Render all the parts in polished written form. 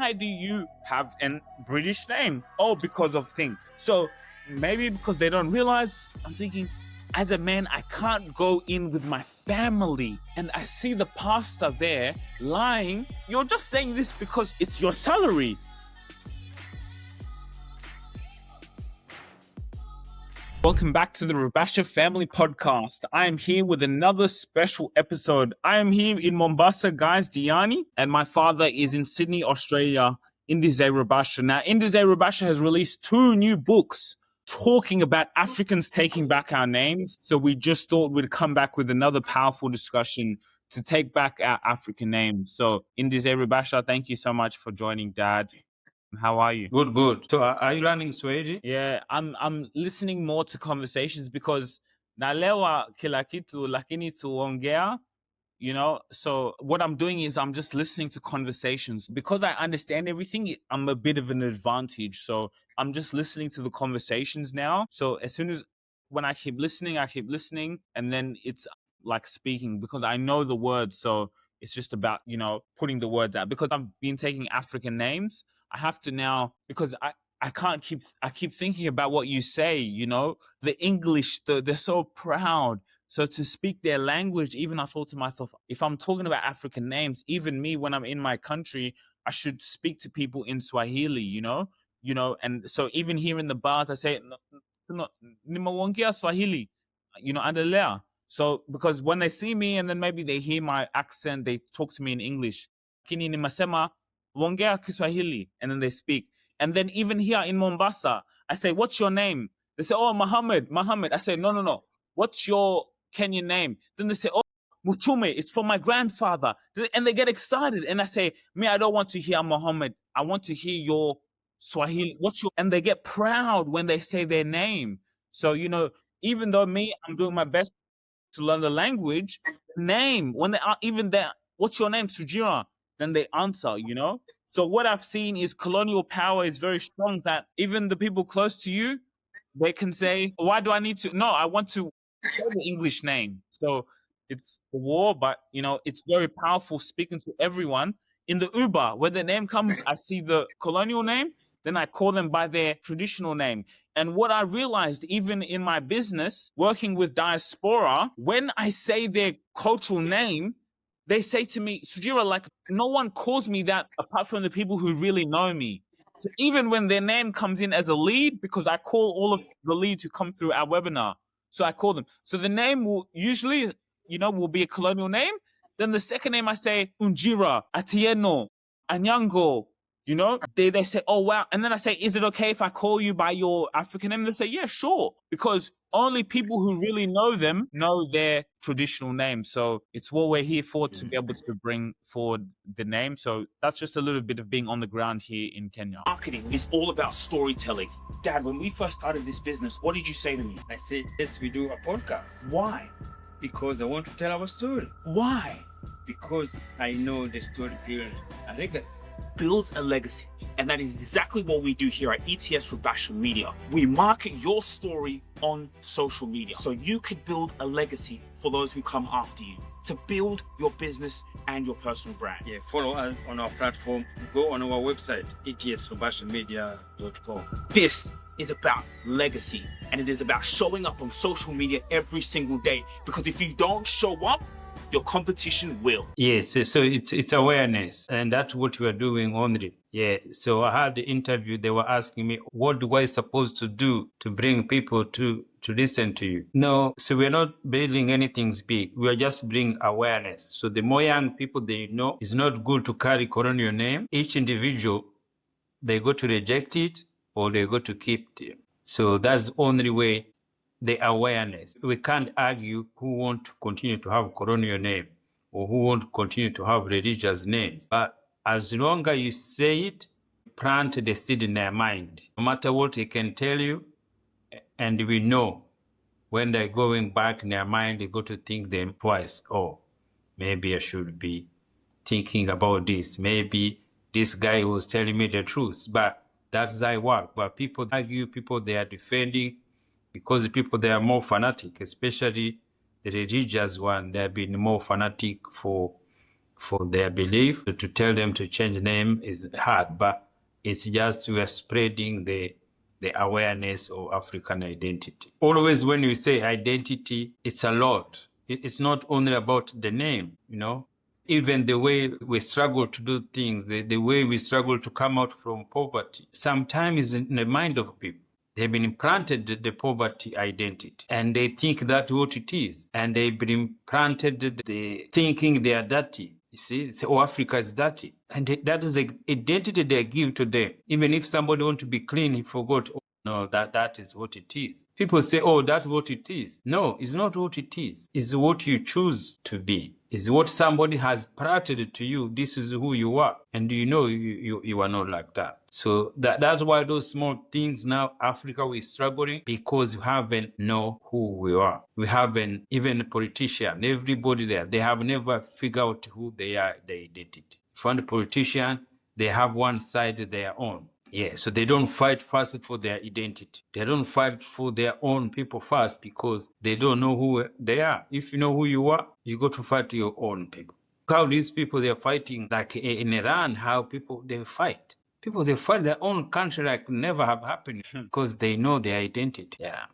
why do you have a British name? Oh, because of things. So maybe because they don't realize, I'm thinking, as a man, I can't go in with my family. And I see the pastor there lying. You're just saying this because it's your salary. Welcome back to the Rubasha Family Podcast. I am here with another special episode. I am here in Mombasa, guys, Diani, and my father is in Sydney, Australia, Indize Rubasha. Now, Indize Rubasha has released 2 new books talking about Africans taking back our names. So we just thought we'd come back with another powerful discussion to take back our African names. So Indize Rubasha, thank you so much for joining, Dad. How are you? Good. So are you learning Swahili? Yeah, I'm listening more to conversations because naelewa kila kitu lakini tuongea, you know. So what I'm doing is I'm just listening to conversations because I understand everything. I'm a bit of an advantage, so I'm just listening to the conversations now. So as soon as when I keep listening, and then it's like speaking because I know the words. So it's just about, you know, putting the words out. Because I've been taking African names, I have to now, because I keep thinking about what you say, you know, the English, they're so proud. So to speak their language, even I thought to myself, if I'm talking about African names, even me, when I'm in my country, I should speak to people in Swahili, you know, and so even here in the bars, I say, nimewongea Swahili, you know, endelea. So because when they see me and then maybe they hear my accent, they talk to me in English. Kini nimasema, wongea Kiswahili, and then they speak. And then even here in Mombasa, I say, what's your name? They say, oh, Muhammad. I say, no. What's your Kenyan name? Then they say, oh, Mutume, it's for my grandfather. And they get excited. And I say, me, I don't want to hear Muhammad. I want to hear your Swahili. And they get proud when they say their name. So, you know, even though me, I'm doing my best to learn the language, name, when they are even there, what's your name, Sujira? Then they answer, you know? So what I've seen is colonial power is very strong, that even the people close to you, they can say, why do I need to? No, I want to say the English name. So it's a war, but, you know, it's very powerful speaking to everyone. In the Uber, when the name comes, I see the colonial name, then I call them by their traditional name. And what I realized, even in my business, working with diaspora, when I say their cultural name, they say to me, Sujira, like, no one calls me that apart from the people who really know me. So even when their name comes in as a lead, because I call all of the leads who come through our webinar, so I call them. So the name will usually, you know, will be a colonial name. Then the second name I say, Unjira, Atieno, Anyango, you know, they say, oh, wow. And then I say, is it okay if I call you by your African name? They say, yeah, sure. Because only people who really know them know their traditional name. So it's what we're here for, to be able to bring forward the name. So that's just a little bit of being on the ground here in Kenya. Marketing is all about storytelling. Dad, when we first started this business, what did you say to me? I said, yes, we do a podcast. Why? Because I want to tell our story. Why? Because I know the story builds a legacy. Builds a legacy. And that is exactly what we do here at ETS Rubasha Media. We market your story on social media so you could build a legacy for those who come after you, to build your business and your personal brand. Yeah, follow us on our platform. Go on our website, etsrubashamedia.com. This is about legacy, and it is about showing up on social media every single day, because if you don't show up, your competition will. Yes, so it's awareness, and that's what we are doing only. Yeah, so I had the interview, they were asking me, what do I supposed to do to bring people to listen to you? No, so we're not building anything big. We are just bringing awareness. So the more young people they know, it's not good to carry colonial name. Each individual, they go to reject it or they go to keep it. So that's the only way. The awareness. We can't argue who want to continue to have colonial name or who want to continue to have religious names. But as long as you say it, plant the seed in their mind. No matter what they can tell you, and we know when they're going back in their mind, they go to think them twice. Oh, maybe I should be thinking about this. Maybe this guy was telling me the truth. But that's how I work. But people argue, people they are defending, because the people, they are more fanatic, especially the religious one. They have been more fanatic for for their belief. To tell them to change name is hard, but it's just we are spreading the awareness of African identity. Always when we say identity, it's a lot. It's not only about the name, even the way we struggle to do things, the way we struggle to come out from poverty, sometimes is in the mind of people. They've been implanted the poverty identity, and they think that's what it is. And they've been implanted the thinking they are dirty. You see, say, oh, Africa is dirty. And that is the identity they give to them. Even if somebody wants to be clean, he forgot, oh, no, that is what it is. People say, oh, that's what it is. No, it's not what it is. It's what you choose to be. It's what somebody has planted to you. This is who you are. And you are not like that. So that's why those small things now, Africa, we're struggling because we haven't know who we are. We haven't, even a politician, everybody there, they have never figured out who they are, their identity. Find a politician, they have one side their own. Yeah, so they don't fight first for their identity. They don't fight for their own people first because they don't know who they are. If you know who you are, you go to fight your own people. How these people, they're fighting, like in Iran, how people, they fight. People, they fight their own country like never have happened because they know their identity. Yeah.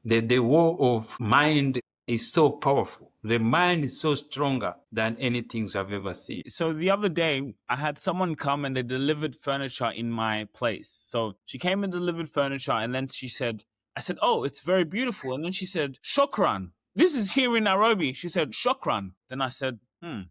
The war of mind is so powerful. The mind is so stronger than anything I've ever seen. So the other day, I had someone come and they delivered furniture in my place. So she came and delivered furniture, and then I said, oh, it's very beautiful. And then she said, Shokran. This is here in Nairobi. She said, Shokran. Then I said,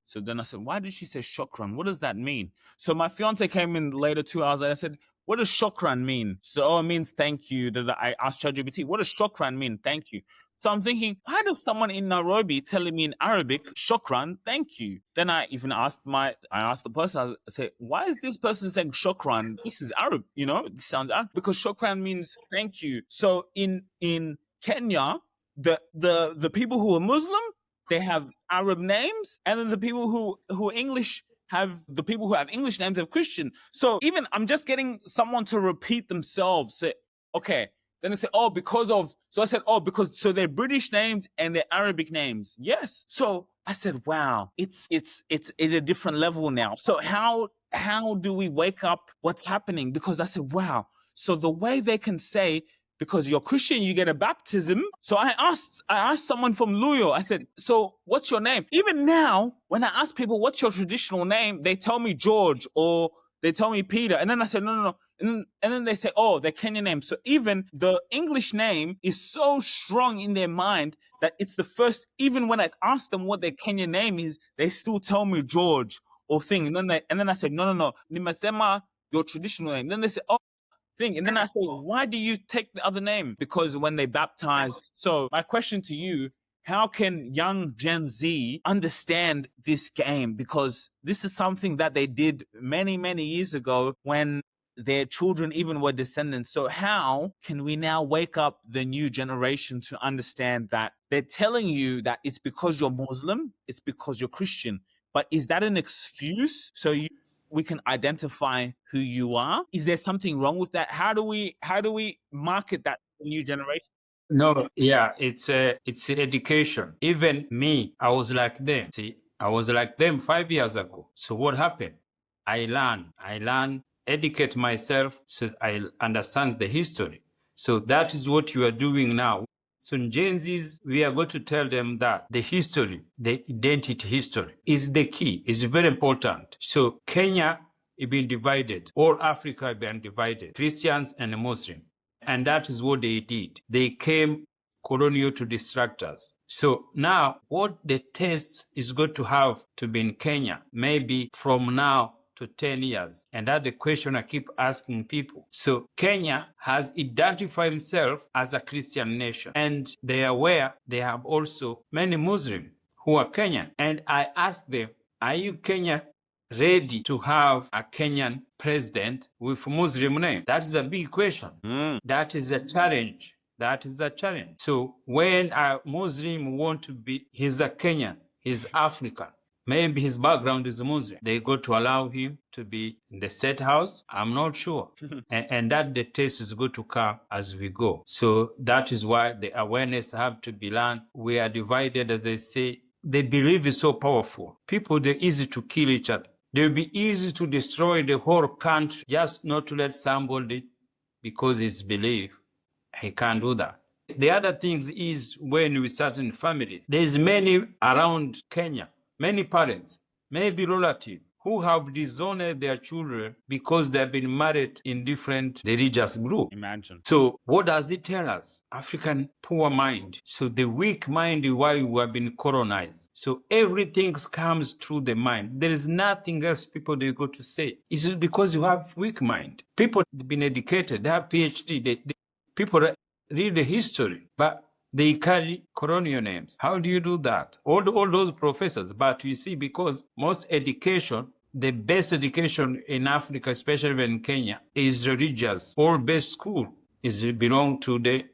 So then I said, why did she say Shokran? What does that mean? So my fiance came in later 2 hours later. I said, what does Shokran mean? So, it means thank you. I asked ChatGPT, what does Shokran mean? Thank you. So I'm thinking, why does someone in Nairobi telling me in Arabic, Shokran, thank you? Then I even asked the person, I said, why is this person saying Shokran? This is Arab, this sounds Arab. Because Shokran means thank you. So in Kenya, the people who are Muslim, they have Arab names, and then the people who are English the people who have English names have Christian. So even I'm just getting someone to repeat themselves. Say, okay. Then they say, so they're British names and they're Arabic names. Yes. So I said, wow, it's at a different level now. So how do we wake up what's happening? Because I said, wow. So the way they can say, because you're Christian, you get a baptism. So I asked someone from Luyo, I said, so what's your name? Even now, when I ask people, what's your traditional name? They tell me George or they tell me Peter. And then I said, no. And then they say, oh, they're Kenyan names. So even the English name is so strong in their mind that it's the first, even when I ask them what their Kenyan name is, they still tell me George or thing. And then I said, no. Nimasema, your traditional name. Then they say, oh, thing. And then I say, why do you take the other name? Because when they baptize. So my question to you, how can young Gen Z understand this game? Because this is something that they did many, many years ago when their children even were descendants. So how can we now wake up the new generation to understand that they're telling you that it's because you're Muslim, it's because you're Christian. But is that an excuse? So we can identify who you are? Is there something wrong with that? How do we market that to the new generation? No, yeah, it's education. Even me, I was like them. See, I was like them 5 years ago. So what happened? I learn, educate myself so I understand the history. So that is what you are doing now. So in Gen Zs, we are going to tell them that the history, the identity history is the key. It's very important. So Kenya is being divided. All Africa is being divided. Christians and Muslims. And that is what they did. They came colonial to distract us. So now what the test is going to have to be in Kenya, maybe from now to 10 years. And that's the question I keep asking people. So Kenya has identified himself as a Christian nation. And they are aware they have also many Muslims who are Kenyan. And I ask them, are you Kenya ready to have a Kenyan president with Muslim name? That is a big question. That is a challenge. That is the challenge. So when a Muslim want to be, he's a Kenyan, he's African, maybe his background is Muslim, they go to allow him to be in the state house? I'm not sure. and that the test is going to come as we go. So that is why the awareness have to be learned. We are divided, as I say, the belief is so powerful. People, they're easy to kill each other. They'll be easy to destroy the whole country, just not to let somebody, because his belief, he can't do that. The other things is when we start in families, there's many around Kenya, many parents, maybe relatives, who have disowned their children because they've been married in different religious groups. Imagine. So what does it tell us? African poor mind. So the weak mind is why we have been colonized. So everything comes through the mind. There is nothing else people they go to say. It's just because you have weak mind. People have been educated, they have PhD, people read the history, but they carry colonial names. How do you do that? All those professors. But you see, because most education, the best education in Africa, especially in Kenya, is religious. All best school is belong to the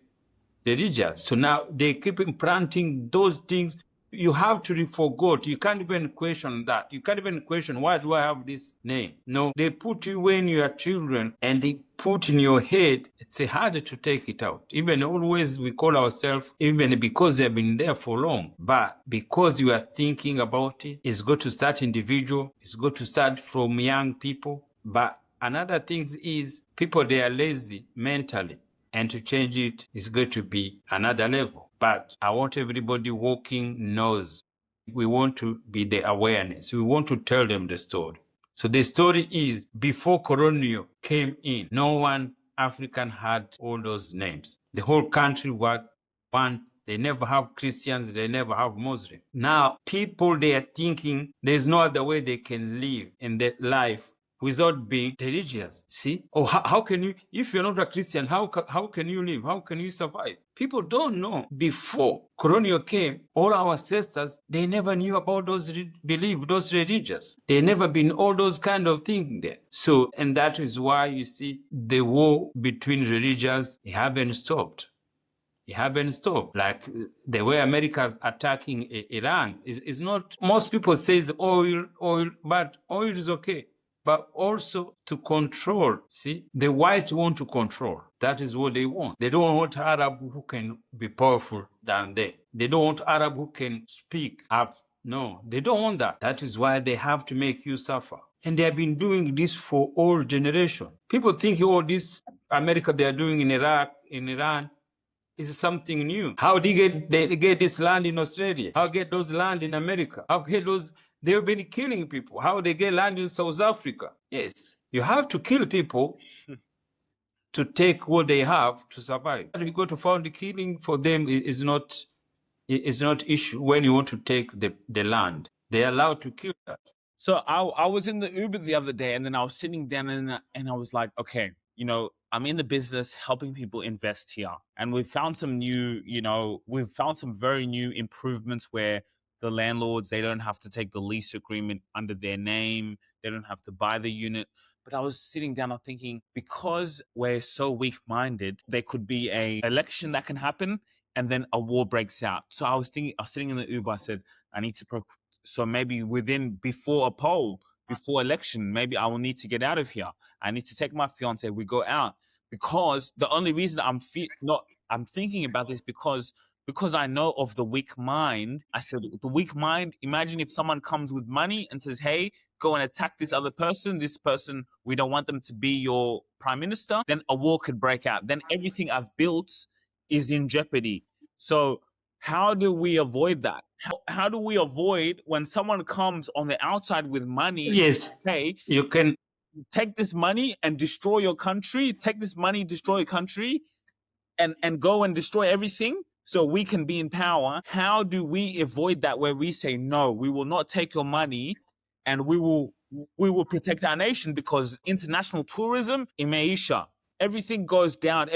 religious. So now they keep implanting those things. You have to forget. You can't even question that. You can't even question, why do I have this name? No, they put you when you are children and they put in your head, it's harder to take it out. Even always we call ourselves, even because they've been there for long, but because you are thinking about it, it's got to start individual, it's got to start from young people. But another thing is people, they are lazy mentally. And to change it is going to be another level. But I want everybody walking knows. We want to be the awareness. We want to tell them the story. So the story is, before colonial came in, no one African had all those names. The whole country was one. They never have Christians. They never have Muslims. Now, people, they are thinking there's no other way they can live in their life without being religious. See? Or how can you, if you're not a Christian, how can you live? How can you survive? People don't know. Before colonial came, all our ancestors, they never knew about those beliefs, those religions. They never been all those kind of things there. So, and that is why you see the war between religions, it haven't stopped. It haven't stopped. Like the way America is attacking Iran is not, most people say oil, but oil is okay. But also to control. See, the whites want to control. That is what they want. They don't want Arab who can be powerful than they. They don't want Arab who can speak up. No, they don't want that. That is why they have to make you suffer. And they have been doing this for all generations. People think, oh, this America they are doing in Iraq, in Iran, is something new. How did they get this land in Australia? How get those land in America? How get those? They've been killing people. How they get land in South Africa? Yes, you have to kill people to take what they have to survive. If you go to find the killing for them is not issue when you want to take the land. They're allowed to kill that. So I was in the Uber the other day, and then I was sitting down and I was like, okay, you know, I'm in the business helping people invest here. And we've found some new, we've found some very new improvements where the landlords, they don't have to take the lease agreement under their name. They don't have to buy the unit. But I was sitting down, I'm thinking, because we're so weak-minded, there could be a election that can happen and then a war breaks out. So I was sitting in the Uber, I said, I need to, so maybe before a poll, before election, maybe I will need to get out of here. I need to take my fiance, we go out. Because the only reason I'm thinking about this because I know of the weak mind. I said, the weak mind, imagine if someone comes with money and says, hey, go and attack this other person. This person, we don't want them to be your prime minister. Then a war could break out. Then everything I've built is in jeopardy. So how do we avoid that? How do we avoid when someone comes on the outside with money? Yes, hey, you can take this money and destroy your country. Take this money, destroy your country, and go and destroy everything so we can be in power. How do we avoid that where we say, no, we will not take your money and we will protect our nation? Because international tourism, imeisha, everything goes down.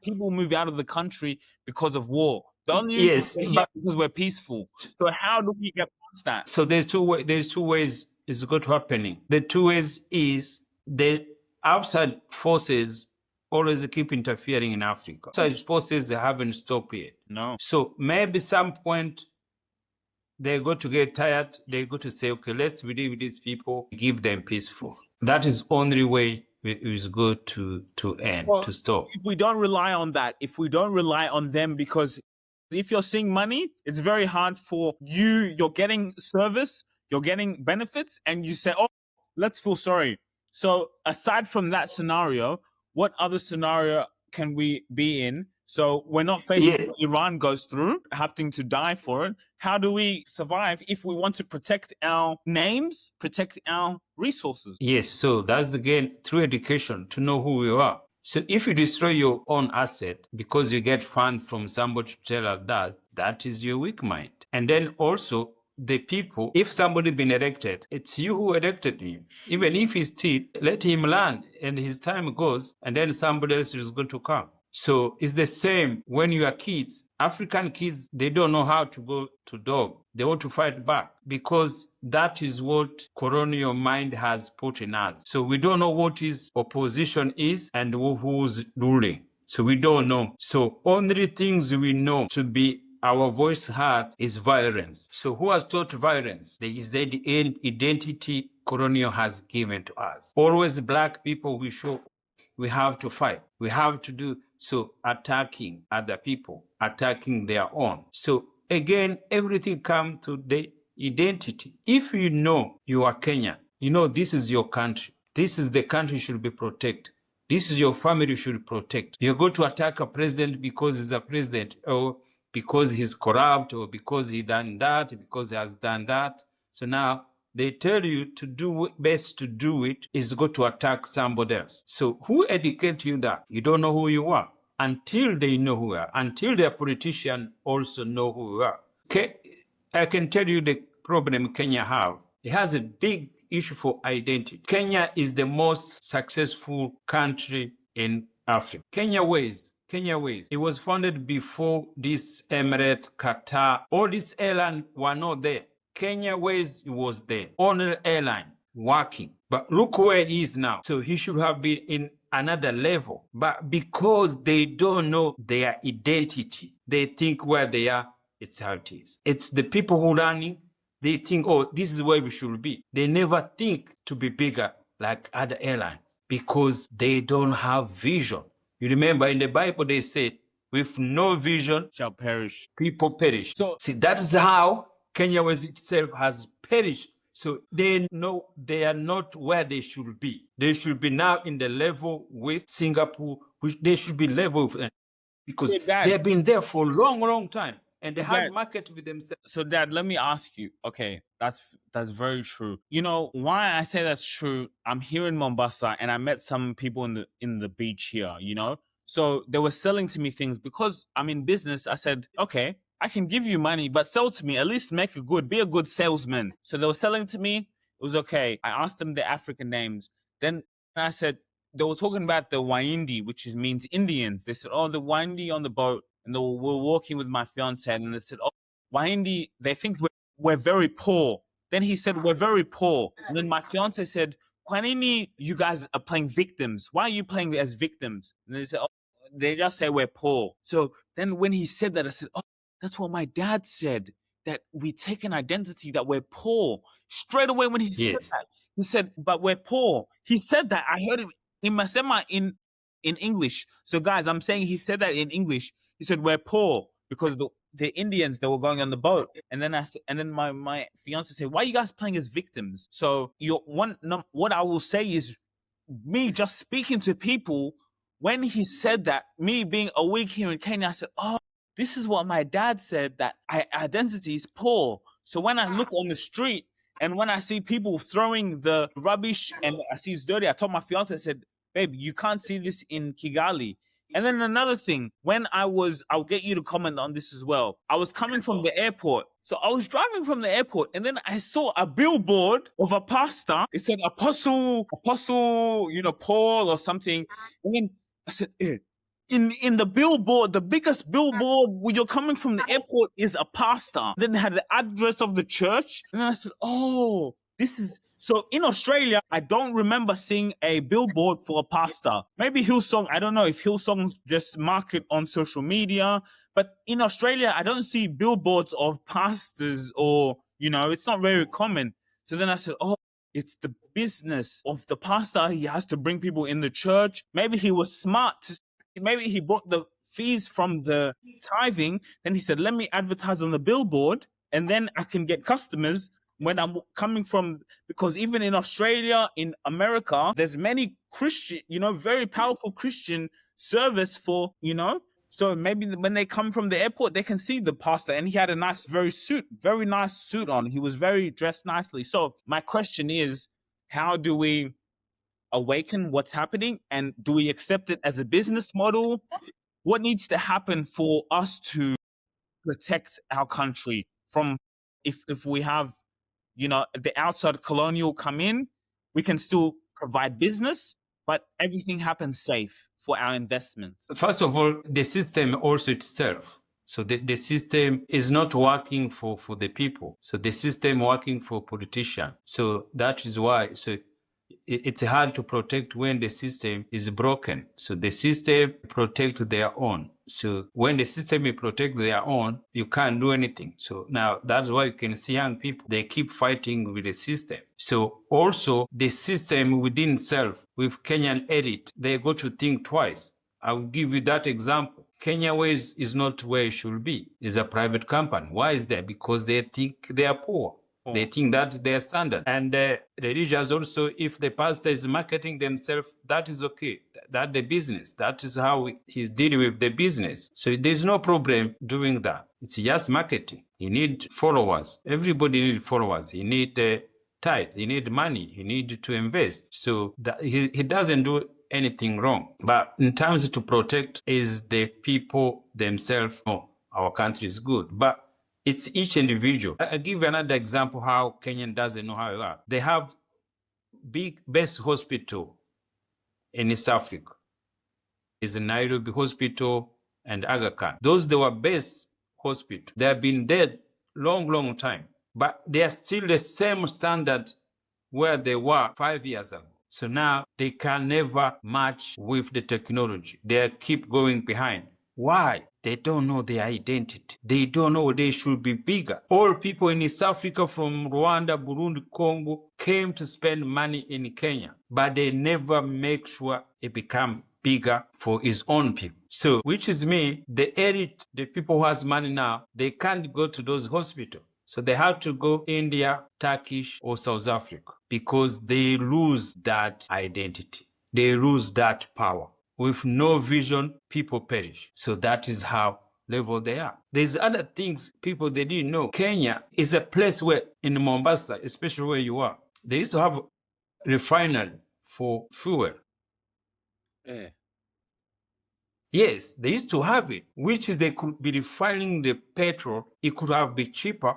People move out of the country because of war. The only reason we're here because we're peaceful. So how do we get past that? So there's two ways it's going to happening. The two ways is the outside forces always keep interfering in Africa. Outside forces, they haven't stopped yet. No. So maybe some point they're going to get tired. They're going to say, okay, let's deal with these people, give them peaceful. That is only way is good to end, to stop. If we don't rely on that, if we don't rely on them, because If you're seeing money, it's very hard for you. You're getting service, you're getting benefits, and you say, oh, let's feel sorry. So aside from that scenario, what other scenario can we be in? So we're not facing Yeah. what Iran goes through, having to die for it. How do we survive if we want to protect our names, protect our resources? Yes, so that's again through education to know who you are. So if you destroy your own asset because you get fund from somebody to tell us that, that is your weak mind. And then also the people, if somebody been elected, it's you who elected him. Even if he's still, let him learn and his time goes and then somebody else is going to come. So it's the same when you are kids. African kids, they don't know how to go to dog. They want to fight back because that is what colonial mind has put in us. So we don't know what is opposition is and who's ruling. So we don't know. So only things we know to be our voice heard is violence. So who has taught violence? There is the identity colonial has given to us. Always black people we show we have to fight. We have to do so, attacking other people, attacking their own. So again, everything comes to the identity. If you know you are Kenyan, you know this is your country. This is the country should be protected. This is your family should protect. You're going to attack a president because he's a president, or because he's corrupt, or because he done that, because he has done that. So now they tell you to do best to do it is go to attack somebody else. So who educate you that? You don't know who you are until they know who you are, until their politician also know who you are. Okay, I can tell you the problem Kenya have. It has a big issue for identity. Kenya is the most successful country in Africa. Kenya Ways. It was founded before this Emirate, Qatar. All these airlines were not there. Kenya Ways was there, only airline working. But look where he is now. So he should have been in another level. But because they don't know their identity, they think where they are, it's how it is. It's the people who running, they think, oh, this is where we should be. They never think to be bigger like other airlines because they don't have vision. You remember in the Bible, they said, with no vision, Shall perish. people perish. So see, that is how Kenya was itself has perished. So they know they are not where they should be. They should be now in the level with Singapore, which they should be level with them because they have been there for a long, long time and they have market with themselves. So Dad, let me ask you, okay, that's very true. You know why I say that's true? I'm here in Mombasa and I met some people in the beach here, you know? So they were selling to me things because I'm in business. I said, okay, I can give you money, but sell to me, at least make it good, be a good salesman. So they were selling to me. It was okay. I asked them the African names. Then I said, they were talking about the Waindi, which means Indians. They said, oh, the Waindi on the boat. And they were walking with my fiance and they said, oh, Waindi, they think we're very poor. Then he said, we're very poor. And then my fiance said, Kwanini, you guys are playing victims. Why are you playing as victims? And they said, oh, they just say we're poor. So then when he said that, I said, oh, that's what my dad said, that we take an identity that we're poor. Straight away when he said that, he said, but we're poor. He said that. I heard it in Masema in English. So guys, I'm saying he said that in English. He said, we're poor because the Indians that were going on the boat. And then my fiance said, why are you guys playing as victims? So what I will say is me just speaking to people, when he said that, me being a week here in Kenya, I said, oh, this is what my dad said, that identity is poor. So when I look on the street and when I see people throwing the rubbish and I see it's dirty, I told my fiance, I said, babe, you can't see this in Kigali. And then another thing, I'll get you to comment on this as well. I was coming from the airport. So I was driving from the airport and then I saw a billboard of a pastor. It said Apostle, Paul or something. And then I said, in the billboard, the biggest billboard when you're coming from the airport is a pastor. Then it had the address of the church. And then I said, oh, this is... So in Australia, I don't remember seeing a billboard for a pastor. Maybe Hillsong, I don't know if Hillsong just market on social media. But in Australia, I don't see billboards of pastors or, it's not very common. So then I said, oh, it's the business of the pastor. He has to bring people in the church. Maybe he was smart. Maybe he brought the fees from the tithing. Then he said, let me advertise on the billboard and then I can get customers when I'm coming from, because even in Australia, in America, there's many Christian, very powerful Christian service for, so maybe when they come from the airport, they can see the pastor, and he had a very nice suit on. He was very dressed nicely. So my question is, how do we awaken what's happening, and do we accept it as a business model? What needs to happen for us to protect our country from, if we have, the outside colonial come in, we can still provide business, but everything happens safe for our investments? First of all, the system also itself. So the system is not working for the people. So the system working for politicians. So that is why. So it's hard to protect when the system is broken. So the system protect their own. So when the system protect their own, you can't do anything. So now that's why you can see young people, they keep fighting with the system. So also the system within itself, with Kenyan elite, they go to think twice. I will give you that example. Kenya Ways is not where it should be. It's a private company. Why is that? Because they think they are poor. They think that they're standard. And the religious also, if the pastor is marketing themselves, that is okay. That's the business. That is how he's dealing with the business. So there's no problem doing that. It's just marketing. You need followers. Everybody needs followers. You need tithe. You need money. You need to invest. So that he doesn't do anything wrong. But in terms to protect is the people themselves. Oh, our country is good. But it's each individual. I'll give you another example how Kenyan doesn't know how it works. They have best hospital in East Africa. It's the Nairobi Hospital and Aga Khan. Those they were best hospital. They have been dead long time. But they are still the same standard where they were 5 years ago. So now they can never match with the technology. They keep going behind. Why? They don't know their identity. They don't know they should be bigger. All people in East Africa from Rwanda, Burundi, Congo came to spend money in Kenya, but they never make sure it become bigger for his own people. So, which is me, the elite, the people who has money now, they can't go to those hospitals. So they have to go India, Turkish, or South Africa because they lose that identity. They lose that power. With no vision, people perish. So that is how level they are. There's other things people they didn't know. Kenya is a place where, in Mombasa, especially where you are, they used to have a refinery for fuel. Yeah. Yes, they used to have it, which they could be refining the petrol. It could have been cheaper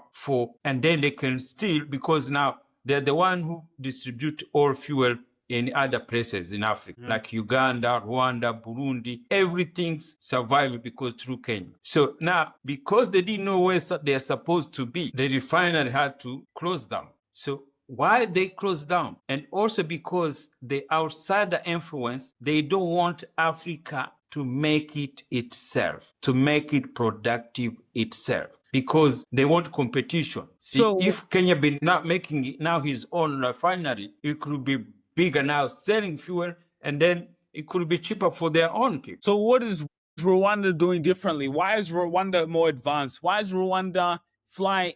and then they can steal because now they're the one who distribute all fuel in other places in Africa, like Uganda, Rwanda, Burundi. Everything's surviving because through Kenya. So now, because they didn't know where they're supposed to be, the refinery had to close down. So why they closed down? And also because the outsider influence, they don't want Africa to make it itself, to make it productive itself, because they want competition. So if Kenya been not making it now his own refinery, it could be bigger now, selling fuel, and then it could be cheaper for their own people. So what is Rwanda doing differently? Why is Rwanda more advanced? Why is Rwanda fly,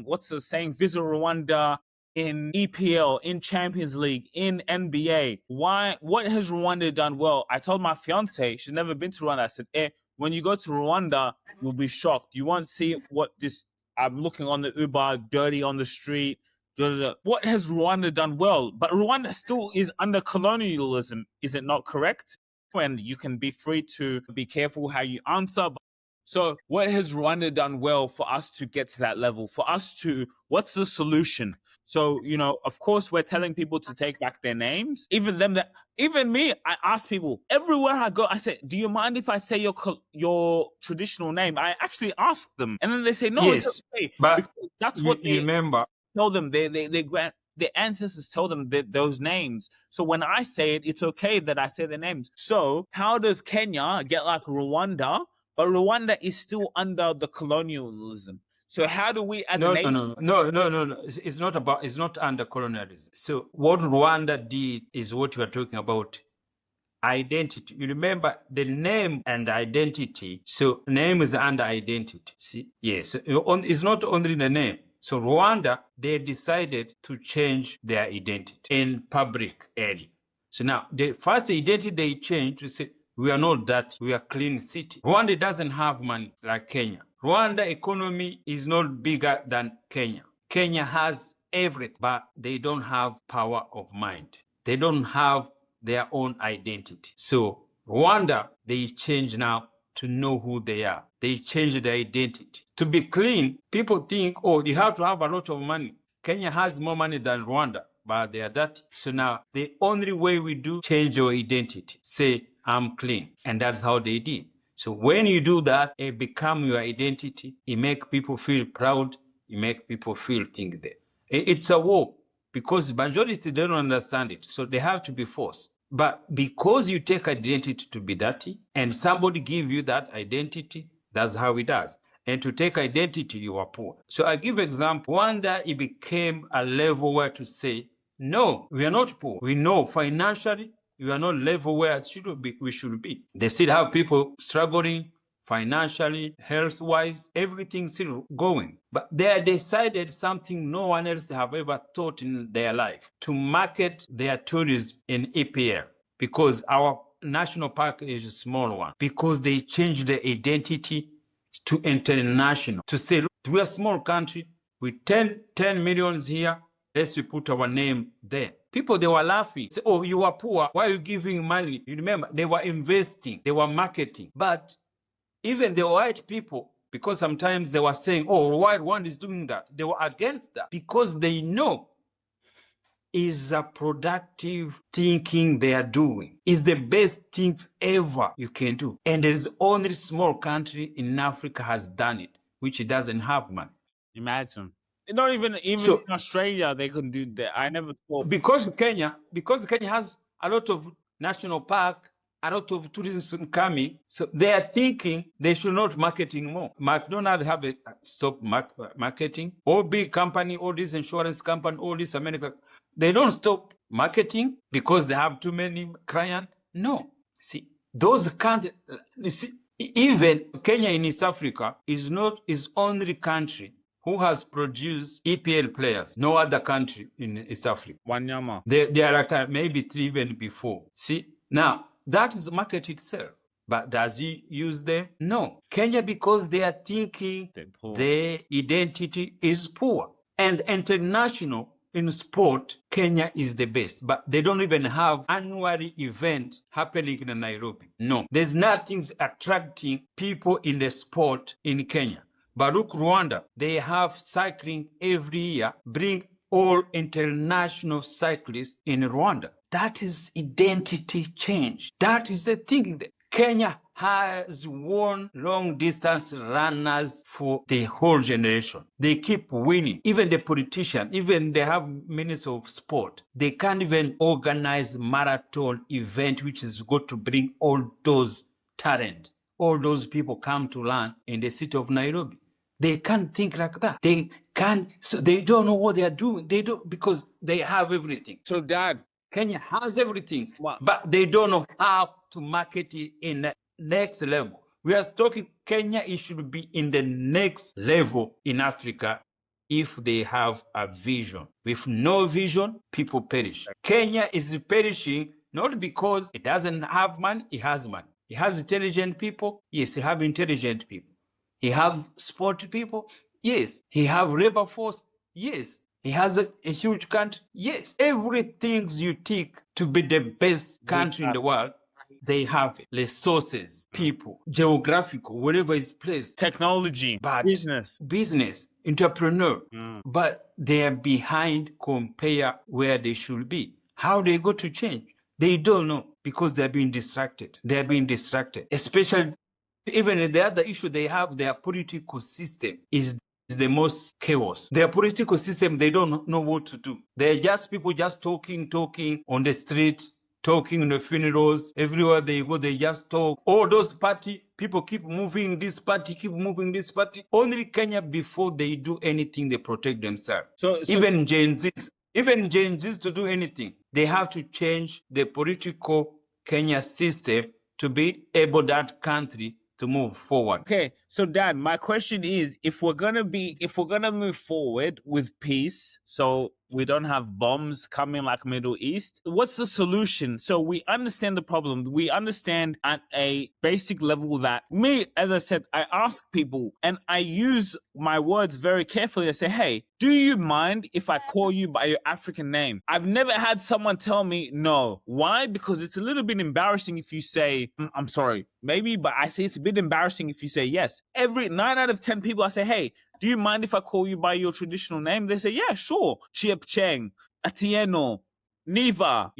what's the saying? Visit Rwanda in EPL, in Champions League, in NBA. Why? What has Rwanda done well? I told my fiance, she's never been to Rwanda. I said, when you go to Rwanda, you'll be shocked. You won't see what this, I'm looking on the Uber, dirty on the street. What has Rwanda done well? But Rwanda still is under colonialism. Is it not correct? And you can be free to be careful how you answer. So what has Rwanda done well for us to get to that level? For us to, what's the solution? So, of course, we're telling people to take back their names. Even me, I ask people everywhere I go, I say, do you mind if I say your traditional name? I actually ask them. And then they say, no, yes, it's okay. But because that's what you remember. Tell them their ancestors tell them those names. So when I say it, it's okay that I say the names. So how does Kenya get like Rwanda? But Rwanda is still under the colonialism. So how do we, as a nation? No. It's not under colonialism. So what Rwanda did is what you are talking about identity. You remember the name and identity. So name is under identity. See, yes, it's not only the name. So Rwanda, they decided to change their identity in public area. So now the first identity they changed to say, we are not that, we are clean city. Rwanda doesn't have money like Kenya. Rwanda economy is not bigger than Kenya. Kenya has everything, but they don't have power of mind. They don't have their own identity. So Rwanda, they change now to know who they are. They change their identity. To be clean, people think, oh, you have to have a lot of money. Kenya has more money than Rwanda, but they are dirty. So now the only way we do change your identity. Say, I'm clean. And that's how they did. So when you do that, it becomes your identity. It makes people feel proud. It makes people feel think that. It's a war because majority they don't understand it. So they have to be forced. But because you take identity to be dirty and somebody give you that identity, that's how it does. And to take identity, you are poor. So I give example. One day it became a level where to say, no, we are not poor. We know financially we are not level where we should be. They still have people struggling financially, health-wise, everything still going. But they decided something no one else have ever thought in their life, to market their tourism in EPL, because our national park is a small one, because they changed the identity to international, to say, look, we're a small country with 10 millions here, let's put our name there. People, they were laughing. Say, oh, you are poor, why are you giving money? You remember, they were investing, they were marketing. But even the white people, because sometimes they were saying, oh, why one is doing that? They were against that because they know is a productive thinking they are doing. Is the best things ever you can do. And there is only small country in Africa has done it, which doesn't have money. Imagine. Not even So, in Australia they could do that. I never thought. Because Kenya has a lot of national park, a lot of tourism coming, so they are thinking they should not marketing more. McDonald's have a stop marketing. All big company, all this insurance company, all this America, they don't stop marketing because they have too many clients. No, see, those can't. You see, even Kenya in East Africa is only country who has produced EPL players. No other country in East Africa. Wanyama. There are like maybe 3 even before. See, now that is the market itself. But does he use them? No. Kenya, because they are thinking their identity is poor. And international in sport, Kenya is the best. But they don't even have annual event happening in Nairobi. No. There's nothing attracting people in the sport in Kenya. But look, Rwanda, they have cycling every year, bring all international cyclists in Rwanda. That is identity change. That is the thing. Kenya has won long distance runners for the whole generation. They keep winning. Even the politicians, even they have ministers of sport, they can't even organize marathon event which is going to bring all those talent. All those people come to learn in the city of Nairobi. They can't think like that. They can't, so they don't know what they are doing. They don't, because they have everything. So, Dad, Kenya has everything, but they don't know how to market it in the next level. We are talking Kenya, it should be in the next level in Africa if they have a vision. With no vision, people perish. Kenya is perishing not because it doesn't have money, it has money. It has intelligent people. Yes, it have intelligent people. He have sport people. Yes. He have labor force. Yes. He has a huge country. Yes. Everything you take to be the best country in the world, they have it. Resources, people, geographical, wherever is placed. Technology, but business, entrepreneur. But they are behind compare where they should be. How they go to change? They don't know because they're being distracted. They're being distracted. Especially even the other issue they have, their political system is the most chaos. Their political system, they don't know what to do. They're just people just talking on the street, talking in the funerals. Everywhere they go, they just talk. All those party, people keep moving this party, keep moving this party. Only Kenya, before they do anything, they protect themselves. So even Gen Zs to do anything, they have to change the political Kenya's system to be able that country to move forward. Okay, so Dad, my question is, if we're gonna move forward with peace, so we don't have bombs coming like Middle East, what's the solution? So we understand the problem. We understand at a basic level that me, as I said, I ask people and I use my words very carefully. I say, hey, do you mind if I call you by your African name? I've never had someone tell me no. Why? Because it's a little bit embarrassing if you say, I'm sorry, maybe, but I say it's a bit embarrassing if you say yes. Every 9 out of 10 people, I say, hey, do you mind if I call you by your traditional name? They say, yeah, sure. Chiep Cheng, Atieno, Niva,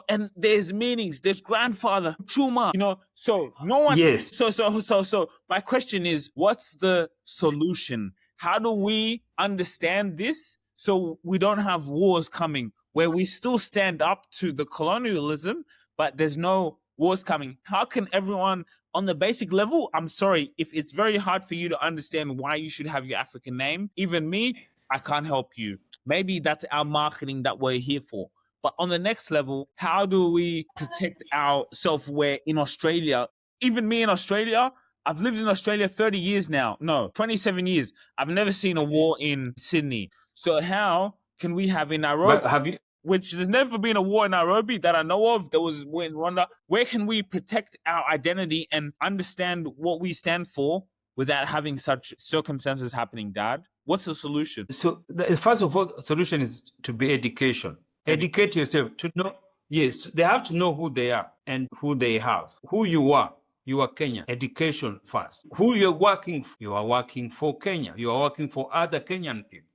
and there's meanings, there's grandfather, Chuma, so no one, Yes. So my question is, what's the solution? How do we understand this so we don't have wars coming where we still stand up to the colonialism, but there's no wars coming? How can everyone on the basic level, I'm sorry, if it's very hard for you to understand why you should have your African name, even me, I can't help you. Maybe that's our marketing that we're here for. But on the next level, how do we protect our self-aware in Australia? Even me in Australia, I've lived in Australia 30 years now. No, 27 years. I've never seen a war in Sydney. So how can we have in Nairobi, But have you, which there's never been a war in Nairobi that I know of. There was war in Rwanda. Where can we protect our identity and understand what we stand for without having such circumstances happening, Dad? What's the solution? so the first of all, solution is to be education. Educate yourself to know. Yes, they have to know who they are and who they have, who you are. You are Kenya. Education first. Who you're working for. You are working for Kenya. You are working for other Kenyan people.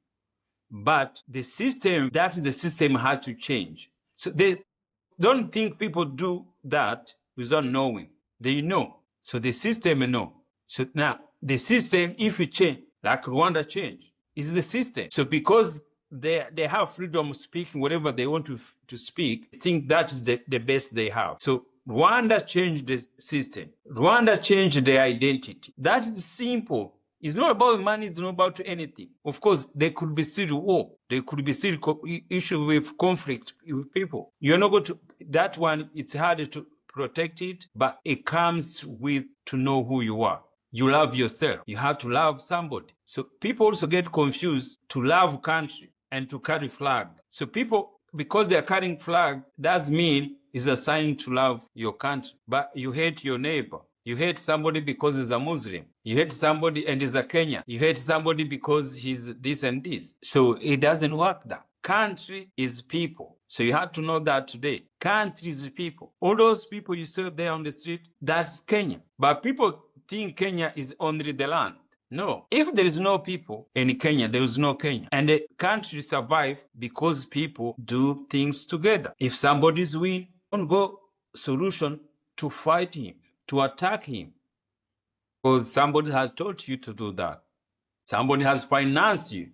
But the system, that is the system has to change. So they don't think people do that without knowing. They know. So the system know. So now the system, if it change, like Rwanda change, is the system. So because they have freedom of speaking whatever they want to speak, I think that is the best they have. So Rwanda changed the system. Rwanda changed their identity. That is simple. It's not about money, it's not about anything. Of course, there could be still war. There could be still issue with conflict with people. You're not going to, that one, it's harder to protect it, but it comes with to know who you are. You love yourself. You have to love somebody. So people also get confused to love country and to carry flag. So people, because they're carrying flag, does mean it's a sign to love your country. But you hate your neighbor. You hate somebody because he's a Muslim. You hate somebody and he's a Kenyan. You hate somebody because he's this and this. So it doesn't work that. Country is people. So you have to know that today. Country is people. All those people you see there on the street, that's Kenya. But people think Kenya is only the land. No. If there is no people in Kenya, there is no Kenya. And the country survives because people do things together. If somebody's win, don't go solution to fight him, to attack him. Because somebody has taught you to do that. Somebody has financed you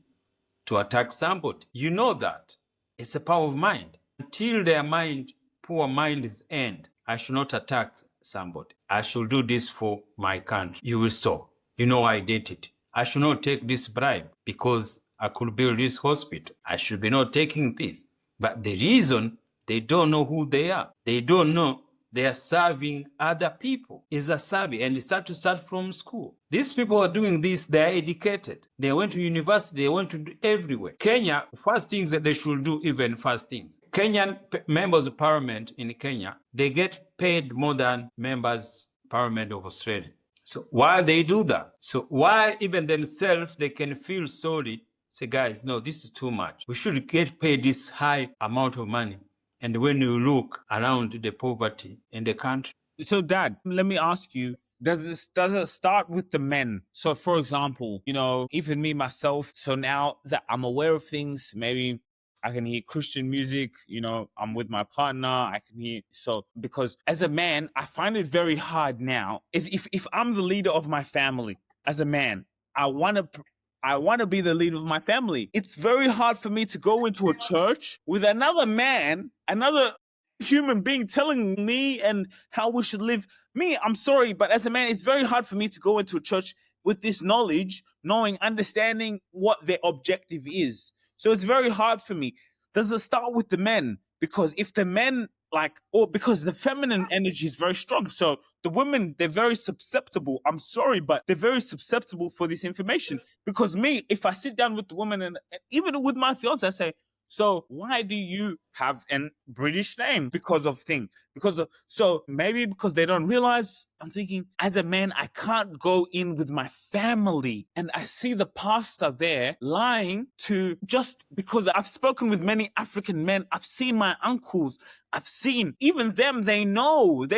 to attack somebody. You know that. It's a power of mind. Until their mind, poor mind is end, I should not attack somebody. I should do this for my country. You will stop. You know identity. I should not take this bribe because I could build this hospital. I should be not taking this. But the reason they don't know who they are, they don't know they are serving other people. It's a service, and it's to start from school. These people are doing this, they are educated. They went to university, they went to do everywhere. Kenya, first things that they should do, even first things. Kenyan members of parliament in Kenya, they get paid more than members of parliament of Australia. So why they do that? So why even themselves, they can feel sorry, say, guys, no, this is too much. We should get paid this high amount of money. And when you look around the poverty in the country. So, Dad, let me ask you, does it start with the men? So, for example, even me, myself, so now that I'm aware of things, maybe I can hear Christian music, I'm with my partner, I can hear, so, because as a man, I find it very hard now, is if I'm the leader of my family, as a man, I want to be the leader of my family. It's very hard for me to go into a church with another man, another human being telling me and how we should live. Me, I'm sorry, but as a man, it's very hard for me to go into a church with this knowledge, understanding what their objective is. So it's very hard for me. Does it start with the men? Because if the men like, or because the feminine energy is very strong. So the women, they're very susceptible. I'm sorry, but they're very susceptible for this information. Because me, if I sit down with the woman and even with my fiance, I say, so why do you have an British name? Because of thing. Because of, so maybe because they don't realize, I'm thinking, as a man, I can't go in with my family. And I see the pastor there lying to, just because I've spoken with many African men, I've seen my uncles, I've seen even them, they know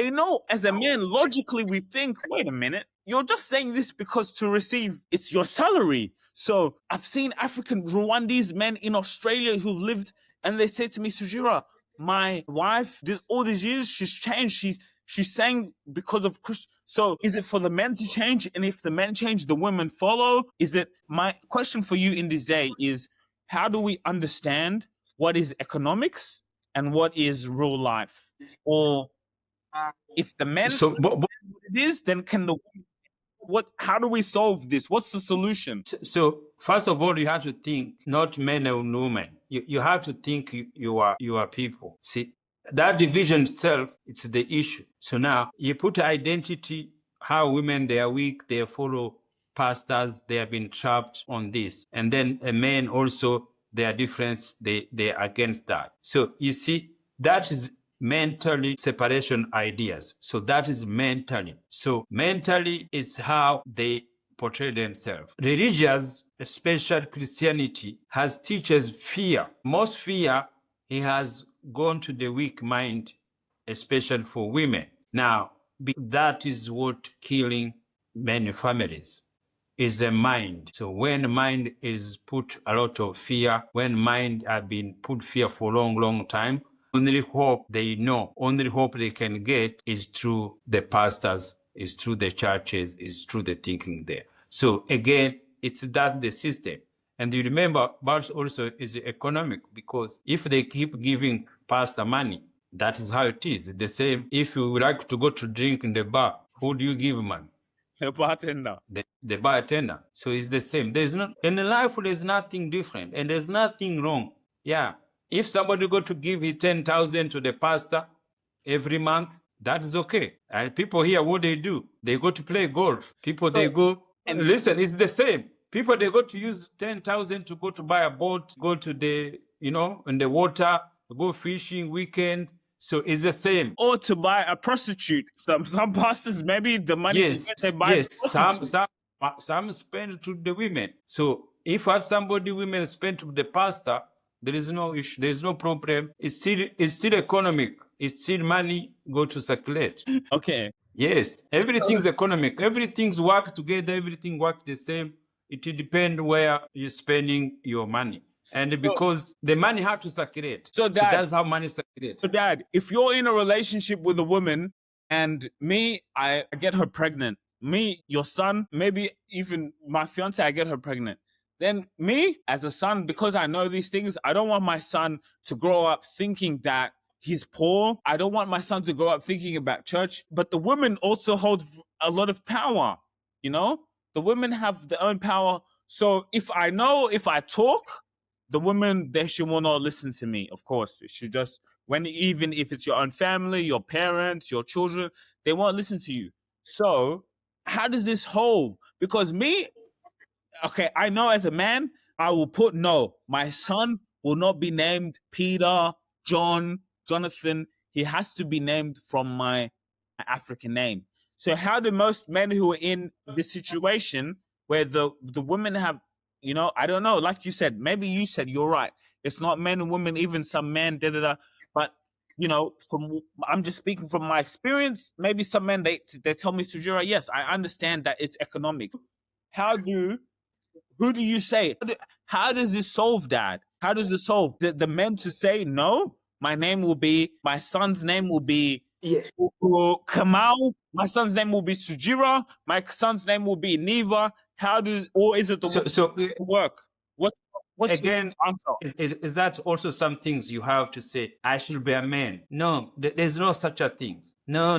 as a man, logically we think, wait a minute, you're just saying this because to receive, it's your salary. So I've seen African Rwandese men in Australia who lived, and they say to me, Sujira, my wife, all these years, she's changed. She's saying because of Chris. So is it for the men to change? And if the men change, the women follow? Is it, my question for you in this day is, how do we understand what is economics and what is real life? Or if the men So, understand what it is, then can the women, how do we solve this? What's the solution? so first of all, you have to think not men and women. You have to think you are people. See, that division itself, it's the issue. So now you put identity, how women, they are weak, they follow pastors, they have been trapped on this. And then men also, their difference, they are against that. So you see, that is mentally separation ideas. So that is mentally. So mentally is how they portray themselves. Religious, especially Christianity, has teaches fear. Most fear, it has gone to the weak mind, especially for women. Now, that is what killing many families is a mind. So when mind is put a lot of fear, when mind have been put fear for a long time, only hope they know, only hope they can get is through the pastors, is through the churches, is through the thinking there. So again, it's that the system. And you remember, but also is economic, because if they keep giving pastor money, that is how it is. The same, if you would like to go to drink in the bar, who do you give money? The bartender. The bartender. So it's the same. There's not, in life, there's nothing different and there's nothing wrong. Yeah. If somebody go to give his 10,000 to the pastor every month, that is okay. And people here, what they do, they go to play golf. People, they go, and listen, it's the same. People, they go to use 10,000 to go to buy a boat, go to the, in the water, go fishing weekend. So it's the same. Or to buy a prostitute. Some pastors, maybe the money Yes, they buy. yes. Some spend to the women. So if at somebody women spend to the pastor, there is no issue. There is no problem. It's still economic. It's still money go to circulate. Okay. Yes, everything's economic. Everything's work together. Everything work the same. It will depend where you're spending your money. And because the money has to circulate. So that's how money circulates. So Dad, if you're in a relationship with a woman and me, I get her pregnant. Me, your son, maybe even my fiance, I get her pregnant. Then me, as a son, because I know these things, I don't want my son to grow up thinking that he's poor. I don't want my son to grow up thinking about church. But the women also hold a lot of power, The women have their own power. So if I talk, the women, she will not listen to me, of course. She just, even if it's your own family, your parents, your children, they won't listen to you. So how does this hold? Because me, okay, I know as a man, I will put, no, my son will not be named Peter, John, Jonathan. He has to be named from my African name. So how do most men who are in this situation where the women have, I don't know, like you said, maybe you said, you're right. It's not men and women, even some men, but I'm just speaking from my experience. Maybe some men, they tell me, Sujira, yes, I understand that it's economic. Who do you say? How does this solve that? How does it solve the men to say, no, my son's name will be Kamal, my son's name will be Sujira, my son's name will be Niva. Or is it the work? What's again, is that also some things you have to say, I should be a man? No, there's no such a thing. No.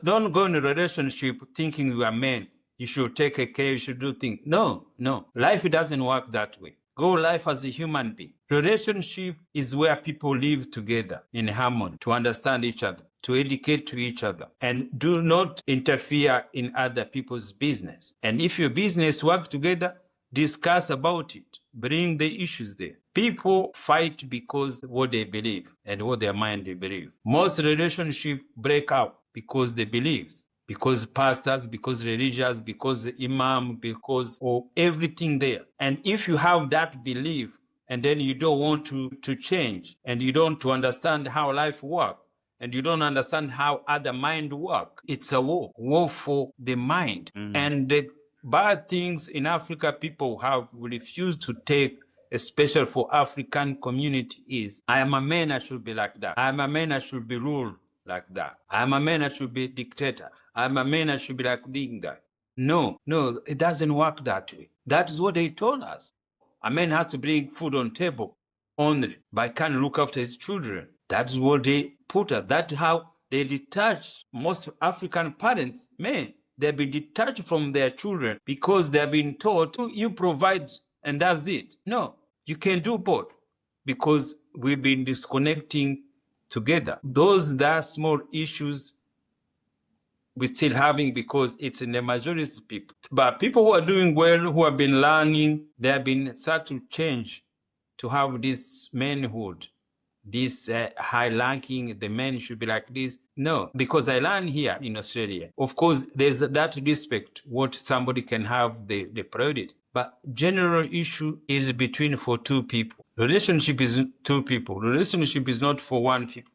Don't go in a relationship thinking you are a man. You should take care, you should do things. No. Life doesn't work that way. Go life as a human being. Relationship is where people live together in harmony, to understand each other, to educate to each other, and do not interfere in other people's business. And if your business work together, discuss about it. Bring the issues there. People fight because what they believe and what their mind they believe. Most relationships break up because they beliefs. Because pastors, because religious, because imam, because of everything there. And if you have that belief and then you don't want to change and you don't to understand how life works and you don't understand how other mind work, it's a war for the mind. And the bad things in Africa people have refused to take, especially for African community, is I am a man, I should be like that. I am a man, I should be ruled like that. I am a man, I should be a dictator. I'm a man, I should be like this guy. No, it doesn't work that way. That is what they told us. A man has to bring food on table only, but can't look after his children. That's what they put us. That's how they detach most African parents, men. They've been detached from their children because they've been taught, you provide and that's it. No, you can do both because we've been disconnecting together. Those that small issues we're still having because it's in the majority of people. But people who are doing well, who have been learning, they have been start to change to have this manhood, this high ranking, the men should be like this. No, because I learned here in Australia. Of course, there's that respect, what somebody can have the priority. But general issue is between for two people. Relationship is two people. Relationship is not for one people.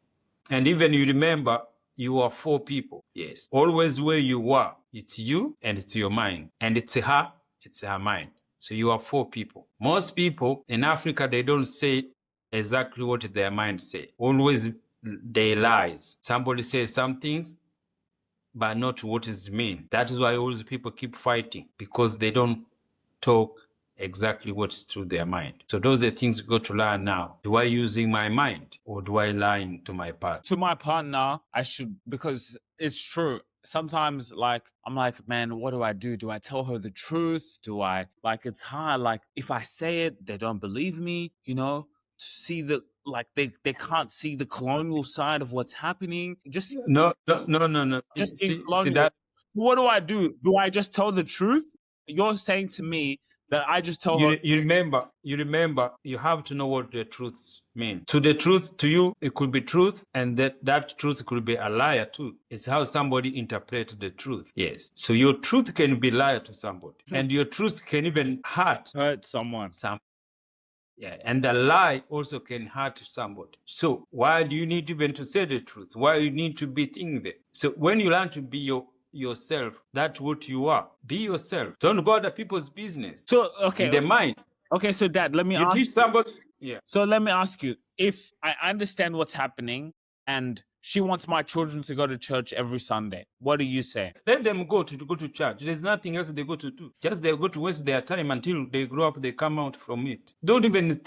And even you remember, you are four people. Yes. Always where you are. It's you and it's your mind. And it's her mind. So you are four people. Most people in Africa, they don't say exactly what their mind say. Always they lies. Somebody says some things, but not what is mean. That is why all the people keep fighting, because they don't talk exactly what's through their mind. So those are the things we got to learn now. Do I using my mind or do I lying to my partner? To my partner, I should, because it's true. Sometimes, like, I'm like, man, what do I do? Do I tell her the truth? Do I, like, it's hard. Like, if I say it, they don't believe me, you know, to see the, like, they can't see the colonial side of what's happening. Just No. Just being See colonial. that? What do I do? Do I just tell the truth? You're saying to me that I just tell her. You remember, you have to know what the truths mean. To the truth, to you, it could be truth, and that truth could be a liar too. It's how somebody interprets the truth. Yes. So your truth can be liar to somebody, and your truth can even hurt someone. Yeah, and the lie also can hurt somebody. So why do you need even to say the truth? Why you need to be thinking that? So when you learn to be yourself, that's what you are. Be yourself. Don't go other people's business. So okay, in the mind. Okay, so Dad, let me You ask teach somebody. Yeah. So let me ask you, if I understand what's happening and she wants my children to go to church every Sunday, what do you say? Let them go to church. There's nothing else they go to do. Just they go to waste their time until they grow up, they come out from it. Don't even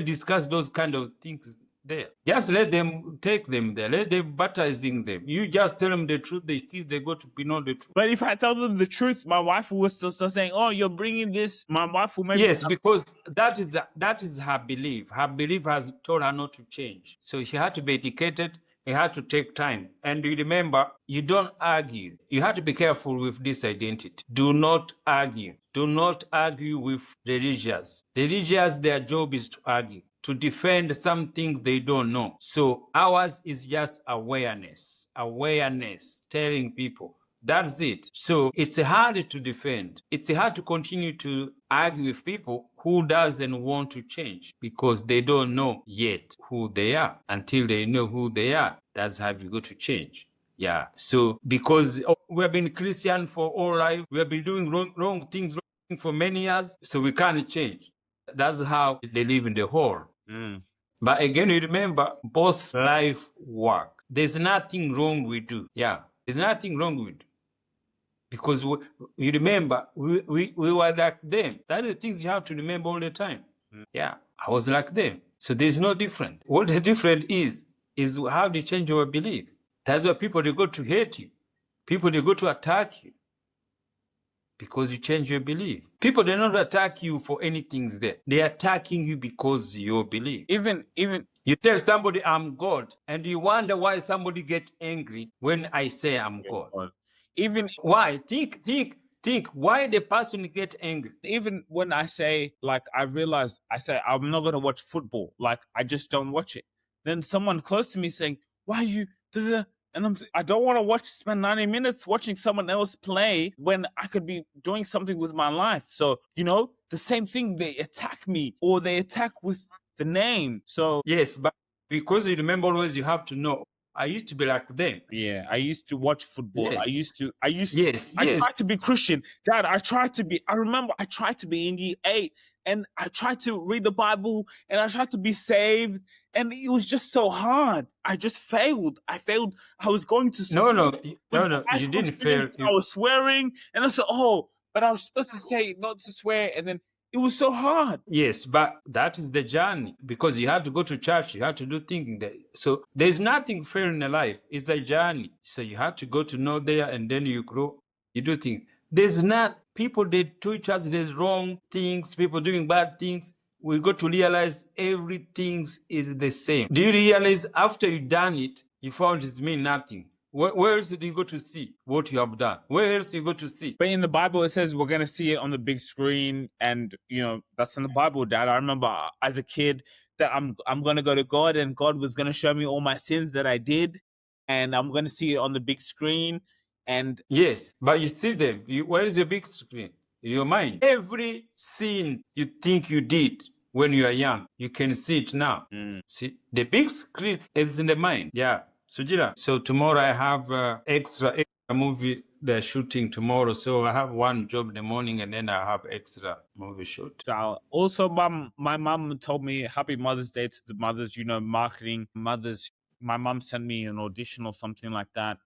discuss those kind of things there. Just let them take them there. Let them baptizing them. You just tell them the truth, they go to be know the truth. But if I tell them the truth, my wife will still start saying, oh, you're bringing this. My wife will maybe... Yes, because that is her belief. Her belief has told her not to change. So she had to be educated. It had to take time. And you remember, you don't argue. You have to be careful with this identity. Do not argue. Do not argue with religious. Religious, their job is to argue, to defend some things they don't know. So ours is just awareness. Awareness, telling people. That's it. So it's hard to defend. It's hard to continue to argue with people who doesn't want to change because they don't know yet who they are. Until they know who they are, that's how you go to change. Yeah. So because we have been Christian for all life, we have been doing wrong things for many years, so we can't change. That's how they live in the hole. But again, you remember, both life work. There's nothing wrong with you. Yeah. There's nothing wrong with you. Because you remember, we were like them. That's the things you have to remember all the time. Yeah, I was like them. So there's no difference. What the difference is how they change your belief. That's why people, they go to hate you. People, they go to attack you. because you change your belief. People, they don't attack you for anything there. They're attacking you because your belief. Even You tell somebody I'm God, and you wonder why somebody get angry when I say I'm God. even Why? Think. Why the person get angry? even when I say, like, I realize, I say I'm not gonna watch football, like I just don't watch it. Then someone close to me saying, "Why are you?" Da-da-da? And I don't want to spend 90 minutes watching someone else play when I could be doing something with my life. So, the same thing, they attack me, or they attack with the name. So yes, but because you remember always, you have to know. I used to be like them. Yeah, I used to watch football. Yes. I tried to be Christian. Dad, I remember I tried to be in year 8, and I tried to read the Bible, and I tried to be saved, and it was just so hard. I just failed. I failed. I was going to No, high you school didn't fail. experience, I was swearing, and I said, "Oh, but I was supposed to say not to swear," and then it was so hard. Yes, but that is the journey, because you have to go to church, you have to do thinking that. So there's nothing fair in life. It's a journey. So you have to go to know there, and then you grow. You do things. There's not people, they do each other. There's wrong things. People doing bad things. We got to realize everything is the same. Do you realize after you done it, you found it mean nothing? Where else do you go to see what you have done? Where else do you go to see? But in the Bible, it says we're gonna see it on the big screen, and that's in the Bible, Dad. I remember as a kid that I'm gonna go to God, and God was gonna show me all my sins that I did, and I'm gonna see it on the big screen. And yes, but you see them. Where is your big screen? In your mind. Every sin you think you did when you are young, you can see it now. See, the big screen is in the mind. Yeah, Sujira. So tomorrow I have extra movie they're shooting tomorrow. So I have one job in the morning, and then I have extra movie shoot. So also, my mom told me Happy Mother's Day to the mothers. Marketing mothers. My mom sent me an audition or something like that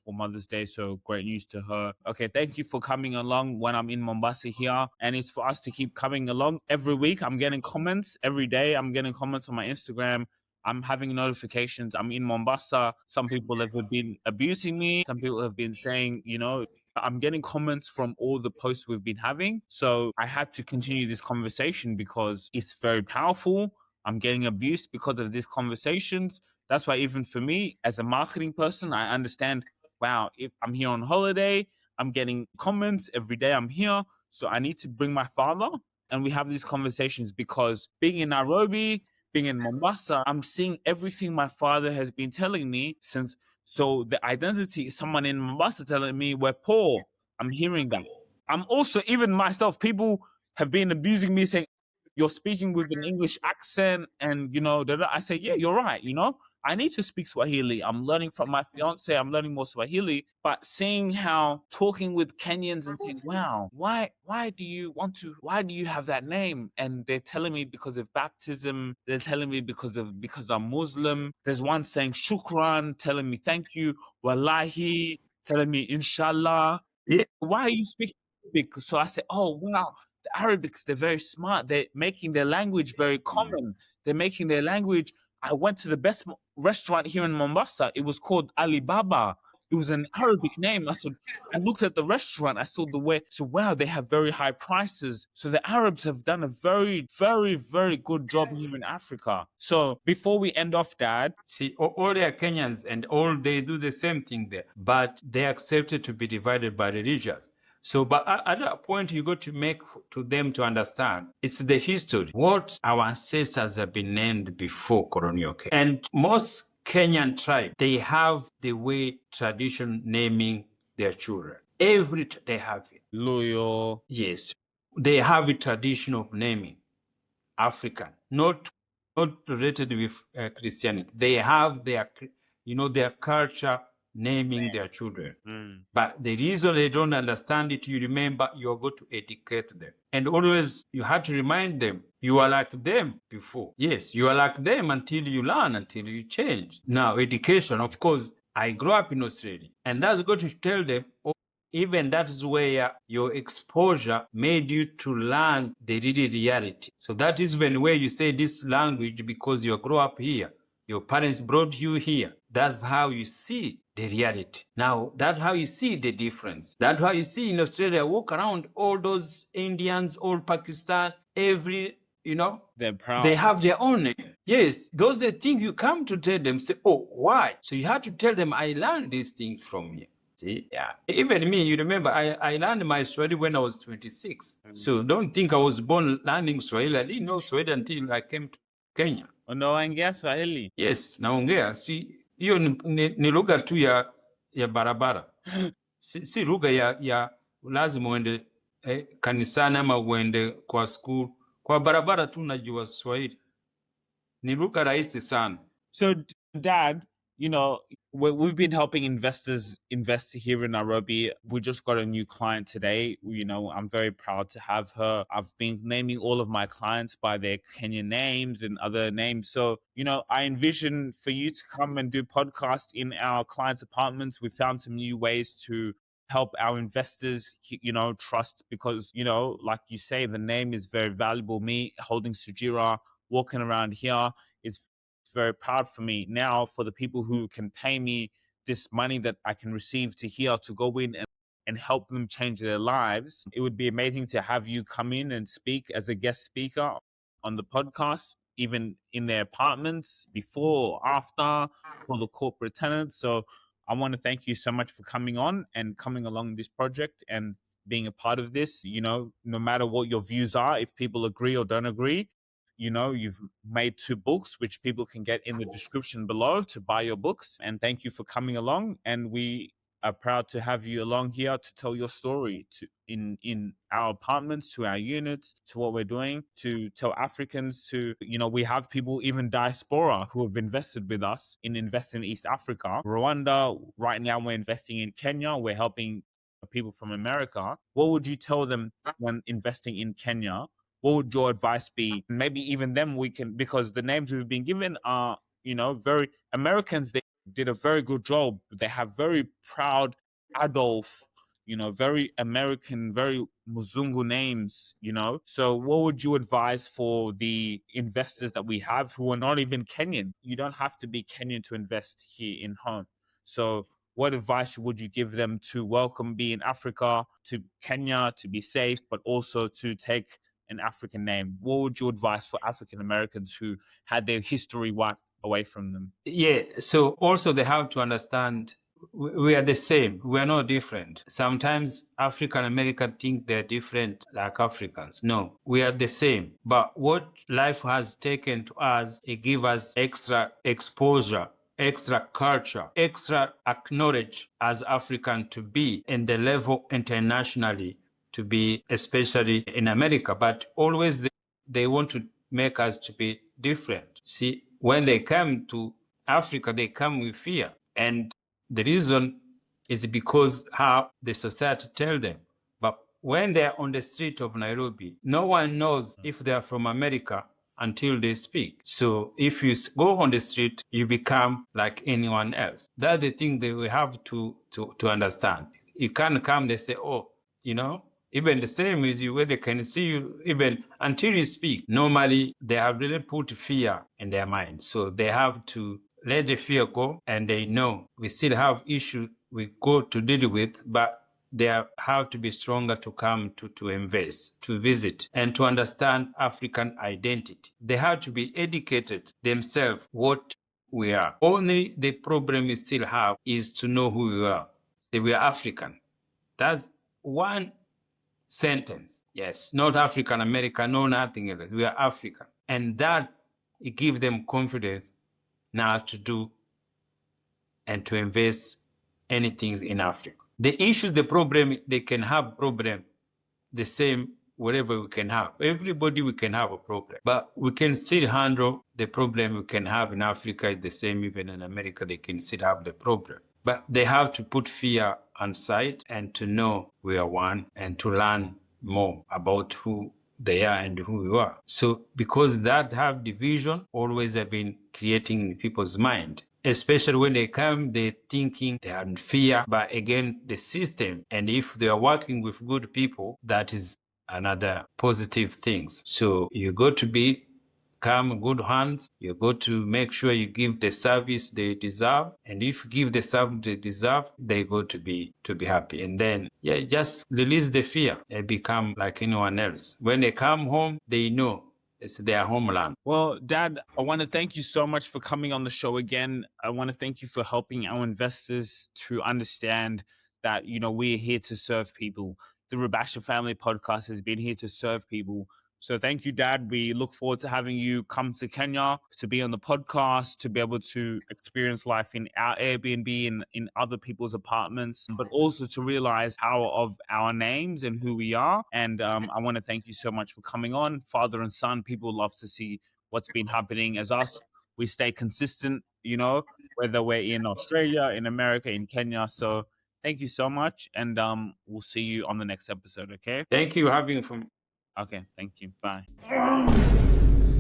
for Mother's Day. So great news to her. Okay, thank you for coming along when I'm in Mombasa here, and it's for us to keep coming along every week. I'm getting comments every day. I'm getting comments on my Instagram. I'm having notifications. I'm in Mombasa. Some people have been abusing me. Some people have been saying, I'm getting comments from all the posts we've been having. So I had to continue this conversation because it's very powerful. I'm getting abused because of these conversations. That's why even for me, as a marketing person, I understand, wow, if I'm here on holiday, I'm getting comments every day I'm here. So I need to bring my father, and we have these conversations, because being in Nairobi, being in Mombasa, I'm seeing everything my father has been telling me since. So the identity, someone in Mombasa telling me we're poor. I'm hearing that. I'm also, even myself, people have been abusing me, saying, you're speaking with an English accent, and I say, yeah, you're right. I need to speak Swahili. I'm learning from my fiance. I'm learning more Swahili. But seeing how talking with Kenyans and saying, wow, why do you have that name? And they're telling me because of baptism. They're telling me because I'm Muslim. There's one saying shukran, telling me thank you, wallahi, telling me inshallah. Yeah. Why are you speaking Arabic? So I say, oh, wow, the Arabics, they're very smart. They're making their language very common. They're making their language. I went to the best restaurant here in Mombasa. It was called Alibaba. It was an Arabic name. I looked at the restaurant. I saw the way. So, wow, they have very high prices. So the Arabs have done a very, very, very good job here in Africa. So before we end off, Dad. See, all they are Kenyans, and all they do the same thing there, but they accepted to be divided by religions. So, but at that point, you got to make to them to understand it's the history, what our ancestors have been named before colonial Kenya. And most Kenyan tribes, they have the way tradition naming their children. They have it. Loyal. Yes, they have a tradition of naming African, not related with Christianity. They have their culture naming their children. But the reason they don't understand it, you remember, you're going to educate them. And always you have to remind them, you are like them before. Yes, you are like them until you learn, until you change. Now, education, of course, I grew up in Australia, and that's going to tell them, even that is where your exposure made you to learn the real reality. So that is where you say this language, because you grew up here, your parents brought you here. That's how you see the reality. Now, that's how you see the difference. That's how you see in Australia, walk around all those Indians, all Pakistan, every, They're proud. they have their own name. Yes, those are the things you come to tell them, say, oh, why? So you have to tell them, I learned these things from you. See, yeah. Even me, you remember, I learned my Swahili when I was 26. So don't think I was born learning Swahili. I didn't know Swahili until I came to Kenya. Unaongea Swahili? Yes, naongea. Si hiyo ni lugha tu ya barabara. Si lugha ya lazima uende kanisani ama uende kwa school. Kwa barabara tu najua Swahili. Ni lugha rahisi sana. So, Dad, we've been helping investors invest here in Nairobi. We just got a new client today. I'm very proud to have her. I've been naming all of my clients by their Kenyan names and other names. So, I envision for you to come and do podcasts in our clients' apartments. We found some new ways to help our investors, trust, because, like you say, the name is very valuable. Me holding Sujira, walking around here is very proud for me. Now, for the people who can pay me this money that I can receive to here to go in and help them change their lives, it would be amazing to have you come in and speak as a guest speaker on the podcast, even in their apartments, before or after, for the corporate tenants. So I want to thank you so much for coming on and coming along this project and being a part of this. No matter what your views are, if people agree or don't agree, you've made 2 books, which people can get in the description below to buy your books. And thank you for coming along. And we are proud to have you along here to tell your story in our apartments, to our units, to what we're doing, to tell Africans, we have people, even diaspora, who have invested with us in investing in East Africa, Rwanda. Right now we're investing in Kenya. We're helping people from America. What would you tell them when investing in Kenya? What would your advice be? Maybe even them we can, because the names we've been given are, very Americans. They did a very good job. They have very proud Adolf, very American, very Muzungu names, So what would you advise for the investors that we have who are not even Kenyan? You don't have to be Kenyan to invest here in home. So what advice would you give them to be in Africa, to Kenya, to be safe, but also to take an African name? What would you advise for African Americans who had their history wiped away from them? Yeah, so also they have to understand we are the same. We are not different. Sometimes African Americans think they're different like Africans. No, we are the same. But what life has taken to us, it gives us extra exposure, extra culture, extra acknowledge as African to be in the level internationally, to be especially in America. But always they want to make us to be different. See, when they come to Africa, they come with fear. And the reason is because how the society tell them. But when they're on the street of Nairobi, no one knows if they're from America until they speak. So if you go on the street, you become like anyone else. That's the thing that we have to understand. You can't come, they say, oh, even the same as you, where they can see you, even until you speak. Normally, they have really put fear in their mind. So they have to let the fear go, and they know we still have issues we go to deal with, but they have to be stronger to come to invest, to visit, and to understand African identity. They have to be educated themselves what we are. Only the problem we still have is to know who we are. Say we are African. That's one sentence. Yes, not African American, no nothing else. We are African. And that, it gives them confidence now to do and to invest anything in Africa. The issues, the problem, they can have problem the same wherever we can have. Everybody we can have a problem. But we can still handle the problem we can have in Africa is the same, even in America, they can still have the problem. But they have to put fear aside and to know we are one and to learn more about who they are and who we are. So because that have division always have been creating in people's mind. Especially when they come, they're thinking they are in fear. But again, the system, and if they are working with good people, that is another positive thing. So you got to be come in good hands. You got to make sure you give the service they deserve. And if you give the service they deserve, they go to be happy. And then, yeah, just release the fear and become like anyone else. When they come home, they know it's their homeland. Well, Dad, I want to thank you so much for coming on the show again. I want to thank you for helping our investors to understand that, you know, we're here to serve people. The Rabasha Family Podcast has been here to serve people. So thank you, Dad. We look forward to having you come to Kenya to be on the podcast, to be able to experience life in our Airbnb and in other people's apartments, but also to realize power of our names and who we are. And I want to thank you so much for coming on. Father and son, people love to see what's been happening as us. We stay consistent, you know, whether we're in Australia, in America, in Kenya. So thank you so much. And we'll see you on the next episode, okay? Thank you for having me. Okay, thank you. Bye.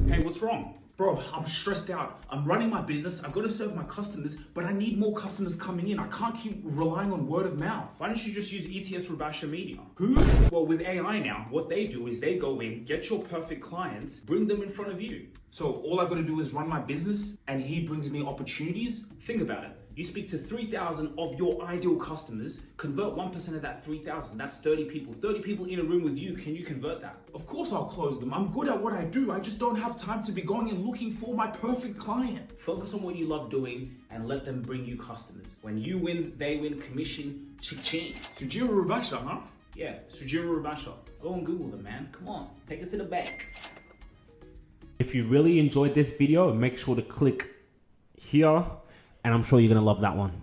Hey, what's wrong? Bro, I'm stressed out. I'm running my business. I gotta serve my customers, but I need more customers coming in. I can't keep relying on word of mouth. Why don't you just use ETS Rabasha Media? Who? Well, with AI now, what they do is they go in, get your perfect clients, bring them in front of you. So all I gotta do is run my business and he brings me opportunities. Think about it. You speak to 3,000 of your ideal customers, convert 1% of that 3,000, that's 30 people. 30 people in a room with you, can you convert that? Of course I'll close them. I'm good at what I do. I just don't have time to be going and looking for my perfect client. Focus on what you love doing and let them bring you customers. When you win, they win, commission, cha-ching. Sujira Rabasha, huh? Yeah, Sujira Rabasha. Go and Google them, man. Come on, take it to the bank. If you really enjoyed this video, make sure to click here, and I'm sure you're gonna love that one.